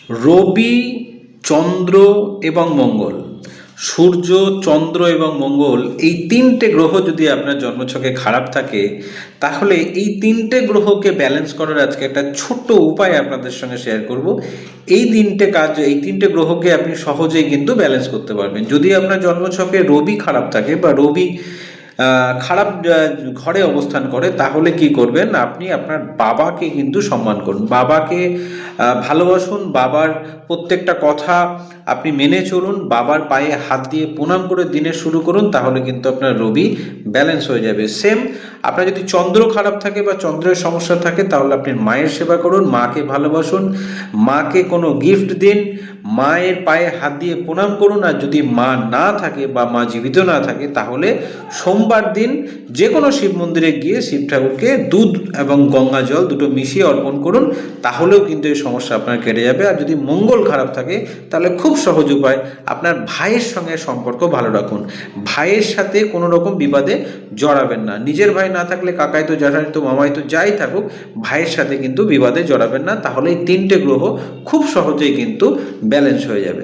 রবি, চন্দ্র এবং মঙ্গল, সূর্য, চন্দ্র এবং মঙ্গল, এই তিনটে গ্রহ যদি আপনার জন্মছকে খারাপ থাকে, তাহলে এই তিনটে গ্রহকে ব্যালেন্স করার আজকে একটা ছোট্ট উপায় আপনাদের সঙ্গে শেয়ার করব। এই তিনটে গ্রহকে আপনি সহজেই কিন্তু ব্যালেন্স করতে পারবেন। যদি আপনার জন্মছকে রবি খারাপ থাকে বা রবি খারাপ ঘরে অবস্থান করে, তাহলে কি করবেন, আপনি আপনার বাবাকে কিন্তু সম্মান করুন, বাবাকে ভালোবাসুন, বাবার প্রত্যেকটা কথা আপনি মেনে চলুন, বাবার পায়ে হাত দিয়ে প্রণাম করে দিনের শুরু করুন, তাহলে কিন্তু আপনার রবি ব্যালেন্স হয়ে যাবে। সেম, আপনার যদি চন্দ্র খারাপ থাকে বা চন্দ্রের সমস্যা থাকে, তাহলে আপনি মায়ের সেবা করুন, মাকে ভালোবাসুন, মাকে কোনো গিফট দিন, মায়ের পায়ে হাত দিয়ে প্রণাম করুন। আর যদি মা না থাকে বা মা জীবিত না থাকে, তাহলে সোমবার দিন যে কোনো শিব মন্দিরে গিয়ে শিব ঠাকুরকে দুধ এবং গঙ্গা জল দুটো মিশিয়ে অর্পণ করুন, তাহলেও কিন্তু এই সমস্যা আপনার কেটে যাবে। আর যদি মঙ্গল খারাপ থাকে, তাহলে খুব সহজ উপায়, আপনার ভাইয়ের সঙ্গে সম্পর্ক ভালো রাখুন, ভাইয়ের সাথে কোনো রকম বিবাদে জড়াবেন না। নিজের ভাই না থাকলে কাকাই তো, জ্যাঠাই তো, মামাই তো, যাই থাকুক, ভাইয়ের সাথে কিন্তু বিবাদে জড়াবেন না, তাহলে এই তিনটে গ্রহ খুব সহজেই কিন্তু ব্যালেন্স হয়ে যাবে।